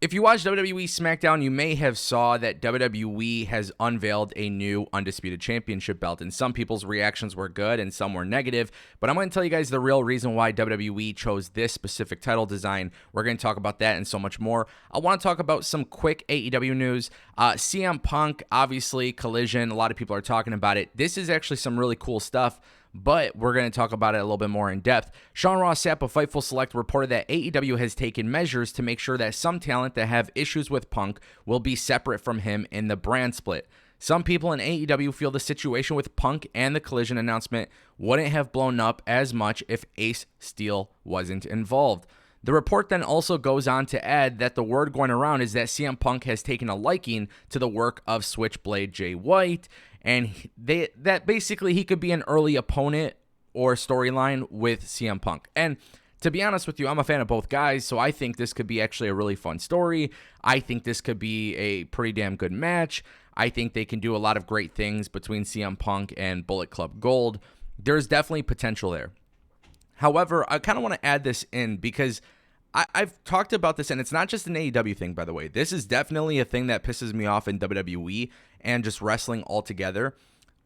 If you watch WWE SmackDown, you may have saw that WWE has unveiled a new Undisputed Championship belt, and some people's reactions were good and some were negative, but I'm going to tell you guys the real reason why WWE chose this specific title design. We're going to talk about that and so much more. I want to talk about some quick AEW news. CM Punk, obviously, Collision, a lot of people are talking about it. This is actually some really cool stuff, but we're going to talk about it a little bit more in depth. Sean Ross Sapp of Fightful Select reported that AEW has taken measures to make sure that some talent that have issues with Punk will be separate from him in the brand split. Some people in AEW feel the situation with Punk and the Collision announcement wouldn't have blown up as much if Ace Steel wasn't involved. The report then also goes on to add that the word going around is that CM Punk has taken a liking to the work of Switchblade Jay White, and that basically he could be an early opponent or storyline with CM Punk. And to be honest with you, I'm a fan of both guys, so I think this could be actually a really fun story. I think this could be a pretty damn good match. I think they can do a lot of great things between CM Punk and Bullet Club Gold. There's definitely potential there. However, I kind of want to add this in because I've talked about this, and it's not just an AEW thing, by the way. This is definitely a thing that pisses me off in WWE and just wrestling altogether.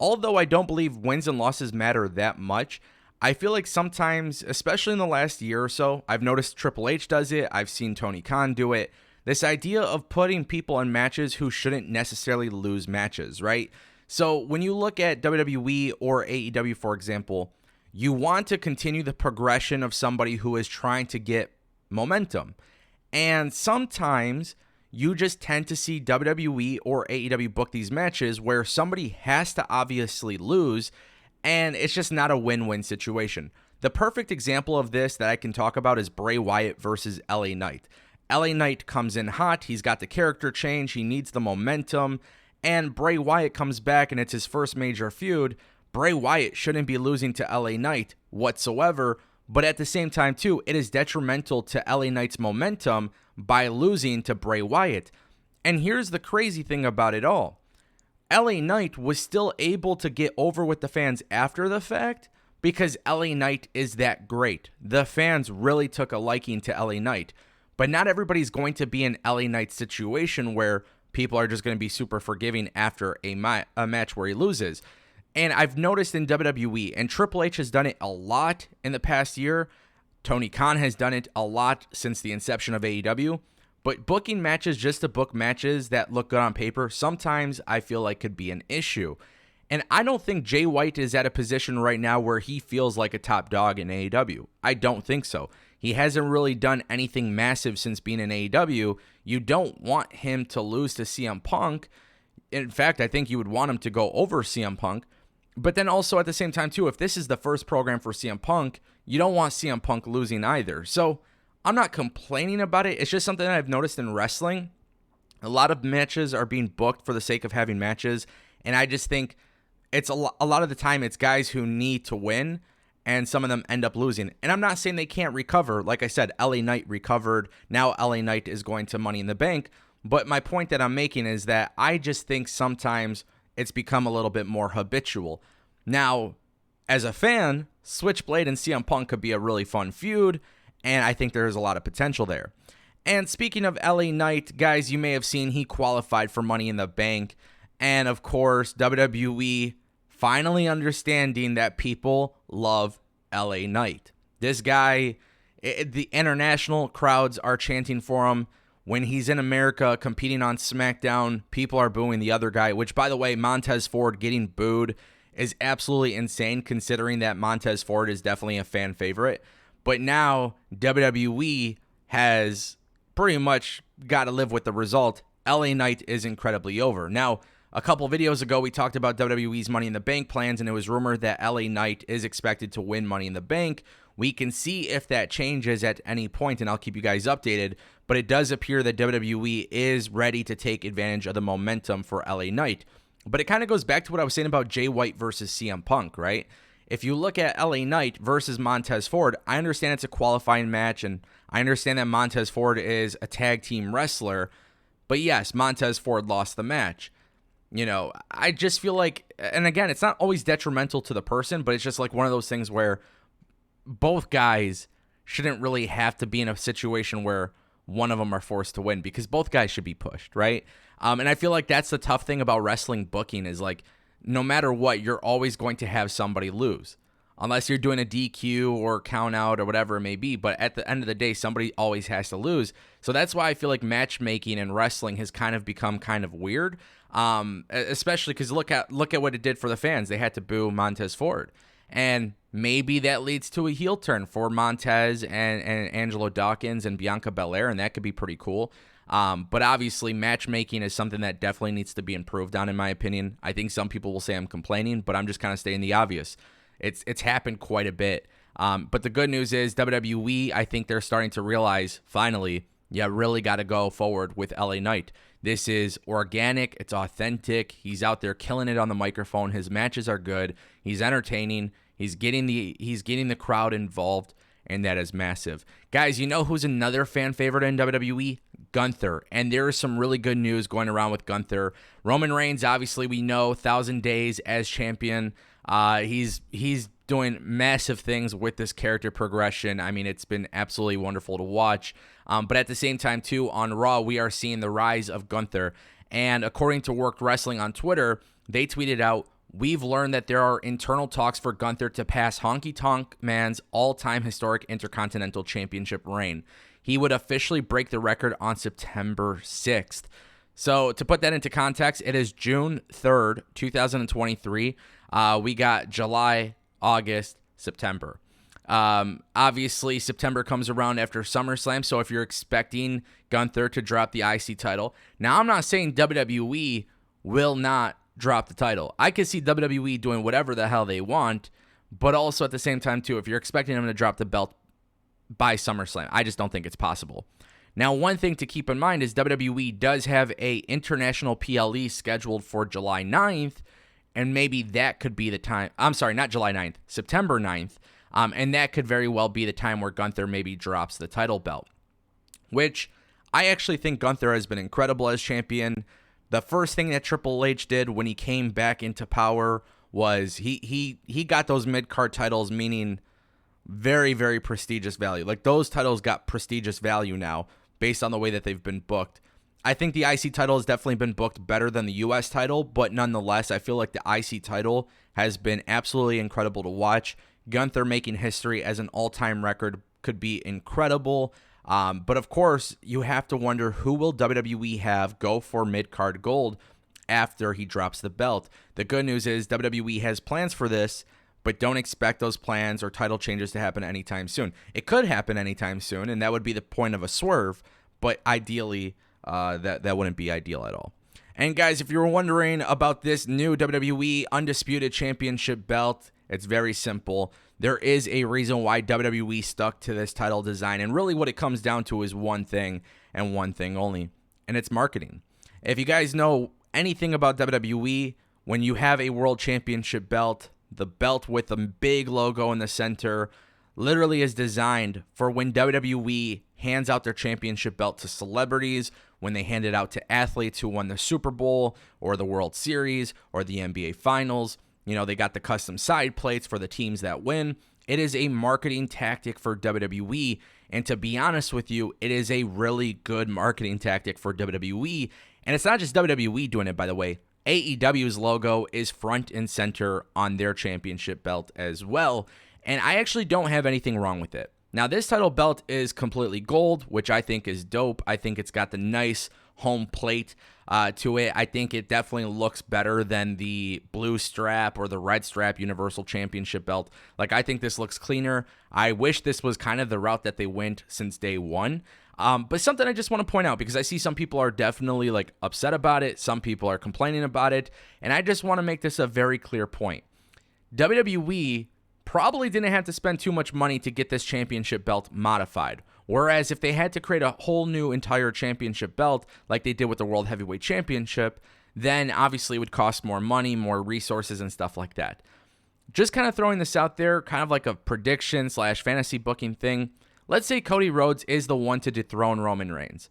Although I don't believe wins and losses matter that much, I feel like sometimes, especially in the last year or so, I've noticed Triple H does it. I've seen Tony Khan do it. This idea of putting people in matches who shouldn't necessarily lose matches, right? So when you look at WWE or AEW, for example, you want to continue the progression of somebody who is trying to get momentum. And sometimes you just tend to see WWE or AEW book these matches where somebody has to obviously lose, and it's just not a win-win situation. The perfect example of this that I can talk about is Bray Wyatt versus LA Knight. LA Knight comes in hot, he's got the character change, he needs the momentum, and Bray Wyatt comes back and it's his first major feud. Bray Wyatt shouldn't be losing to LA Knight whatsoever, but at the same time, too, it is detrimental to LA Knight's momentum by losing to Bray Wyatt. And here's the crazy thing about it all. LA Knight was still able to get over with the fans after the fact because LA Knight is that great. The fans really took a liking to LA Knight. But not everybody's going to be in LA Knight's situation where people are just going to be super forgiving after a match where he loses. And I've noticed in WWE, and Triple H has done it a lot in the past year. Tony Khan has done it a lot since the inception of AEW. But booking matches just to book matches that look good on paper, sometimes I feel like could be an issue. And I don't think Jay White is at a position right now where he feels like a top dog in AEW. I don't think so. He hasn't really done anything massive since being in AEW. You don't want him to lose to CM Punk. In fact, I think you would want him to go over CM Punk. But then also at the same time, too, if this is the first program for CM Punk, you don't want CM Punk losing either. So I'm not complaining about it. It's just something that I've noticed in wrestling. A lot of matches are being booked for the sake of having matches. And I just think it's a lot of the time it's guys who need to win, and some of them end up losing. And I'm not saying they can't recover. Like I said, LA Knight recovered. Now LA Knight is going to Money in the Bank. But my point that I'm making is that I just think sometimes it's become a little bit more habitual. Now, as a fan, Switchblade and CM Punk could be a really fun feud, and I think there's a lot of potential there. And speaking of LA Knight, guys, you may have seen he qualified for Money in the Bank. And of course, WWE finally understanding that people love LA Knight. This guy, the international crowds are chanting for him. When he's in America competing on SmackDown, people are booing the other guy, which, by the way, Montez Ford getting booed is absolutely insane considering that Montez Ford is definitely a fan favorite. But now WWE has pretty much got to live with the result. LA Knight is incredibly over. Now, a couple videos ago, we talked about WWE's Money in the Bank plans, and it was rumored that LA Knight is expected to win Money in the Bank. We can see if that changes at any point, and I'll keep you guys updated. But it does appear that WWE is ready to take advantage of the momentum for LA Knight. But it kind of goes back to what I was saying about Jay White versus CM Punk, right? If you look at LA Knight versus Montez Ford, I understand it's a qualifying match, and I understand that Montez Ford is a tag team wrestler. But yes, Montez Ford lost the match. You know, I just feel like, and again, it's not always detrimental to the person, but it's just like one of those things where both guys shouldn't really have to be in a situation where one of them are forced to win, because both guys should be pushed, right? And I feel like that's the tough thing about wrestling booking is, like, no matter what, you're always going to have somebody lose. Unless you're doing a DQ or count out or whatever it may be. But at the end of the day, somebody always has to lose. So that's why I feel like matchmaking in wrestling has kind of become kind of weird. Especially because look at what it did for the fans. They had to boo Montez Ford. And maybe that leads to a heel turn for Montez and Angelo Dawkins and Bianca Belair, and that could be pretty cool. But obviously, matchmaking is something that definitely needs to be improved on, in my opinion. I think some people will say I'm complaining, but I'm just kind of stating the obvious. It's happened quite a bit. But the good news is WWE, I think they're starting to realize, finally, you really got to go forward with LA Knight. This is organic. It's authentic. He's out there killing it on the microphone. His matches are good. He's entertaining. He's getting the crowd involved, and that is massive. Guys, you know who's another fan favorite in WWE? Gunther. And there is some really good news going around with Gunther. Roman Reigns, obviously, we know, 1,000 days as champion. He's doing massive things with this character progression. I mean, it's been absolutely wonderful to watch. But at the same time, too, on Raw, we are seeing the rise of Gunther. And according to Worked Wrestling on Twitter, they tweeted out, "We've learned that there are internal talks for Gunther to pass Honky Tonk Man's all-time historic Intercontinental Championship reign. He would officially break the record on September 6th. So to put that into context, it is June 3rd, 2023. We got July, August, September. Obviously, September comes around after SummerSlam, so if you're expecting Gunther to drop the IC title, now I'm not saying WWE will not drop the title. I could see WWE doing whatever the hell they want, but also at the same time, too, if you're expecting them to drop the belt by SummerSlam, I just don't think it's possible. Now, one thing to keep in mind is WWE does have a international PLE scheduled for July 9th, and maybe that could be the time. I'm sorry, not July 9th, September 9th. And that could very well be the time where Gunther maybe drops the title belt, which I actually think Gunther has been incredible as champion. The first thing that Triple H did when he came back into power was he got those mid-card titles, meaning very, very prestigious value. Like, those titles got prestigious value now based on the way that they've been booked. I think the IC title has definitely been booked better than the US title, but nonetheless, I feel like the IC title has been absolutely incredible to watch. Gunther making history as an all-time record could be incredible. But of course, you have to wonder, who will WWE have go for mid-card gold after he drops the belt? The good news is WWE has plans for this, but don't expect those plans or title changes to happen anytime soon. It could happen anytime soon, and that would be the point of a swerve, but ideally, that wouldn't be ideal at all. And guys, if you were wondering about this new WWE Undisputed Championship belt, it's very simple. There is a reason why WWE stuck to this title design, and really what it comes down to is one thing and one thing only, and it's marketing. If you guys know anything about WWE, when you have a World Championship belt, the belt with the big logo in the center literally is designed for when WWE hands out their championship belt to celebrities, when they hand it out to athletes who won the Super Bowl or the World Series or the NBA Finals. You know, they got the custom side plates for the teams that win. It is a marketing tactic for WWE, and to be honest with you, it is a really good marketing tactic for WWE, and it's not just WWE doing it, by the way. AEW's logo is front and center on their championship belt as well, and I actually don't have anything wrong with it. Now, this title belt is completely gold, which I think is dope. I think it's got the nice home plate to it. I think it definitely looks better than the blue strap or the red strap Universal Championship belt. Like, I think this looks cleaner. I wish this was kind of the route that they went since day one. But something I just want to point out, because I see some people are definitely like upset about it. Some people are complaining about it. And I just want to make this a very clear point. WWE probably didn't have to spend too much money to get this championship belt modified. Whereas if they had to create a whole new entire championship belt like they did with the World Heavyweight Championship, then obviously it would cost more money, more resources, and stuff like that. Just kind of throwing this out there, kind of like a prediction / fantasy booking thing. Let's say Cody Rhodes is the one to dethrone Roman Reigns.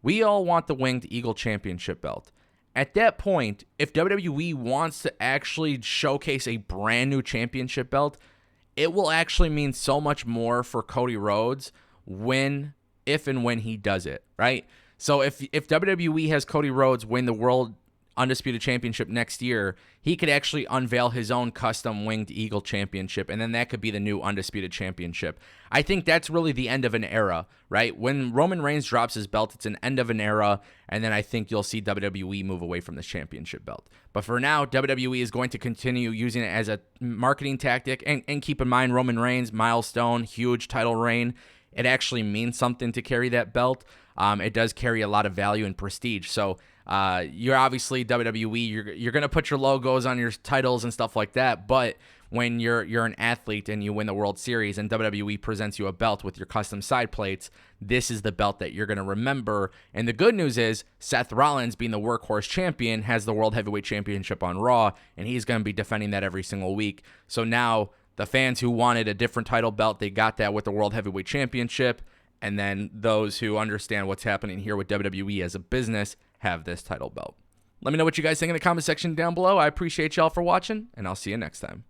We all want the Winged Eagle Championship belt. At that point, if WWE wants to actually showcase a brand new championship belt, it will actually mean so much more for Cody Rhodes when if and when he does it, right? So if WWE has Cody Rhodes win the World Undisputed Championship next year, he could actually unveil his own custom winged Eagle Championship, and then that could be the new Undisputed Championship. I think that's really the end of an era, right? When Roman Reigns drops his belt, it's an end of an era, and then I think you'll see WWE move away from this championship belt. But for now, WWE is going to continue using it as a marketing tactic, and keep in mind, Roman Reigns, milestone, huge title reign. It actually means something to carry that belt. It does carry a lot of value and prestige. So you're obviously WWE. You're gonna put your logos on your titles and stuff like that. But when you're an athlete and you win the World Series and WWE presents you a belt with your custom side plates, this is the belt that you're gonna remember. And the good news is Seth Rollins, being the workhorse champion, has the World Heavyweight Championship on Raw, and he's gonna be defending that every single week. So now the fans who wanted a different title belt, they got that with the World Heavyweight Championship. And then those who understand what's happening here with WWE as a business have this title belt. Let me know what you guys think in the comment section down below. I appreciate y'all for watching, and I'll see you next time.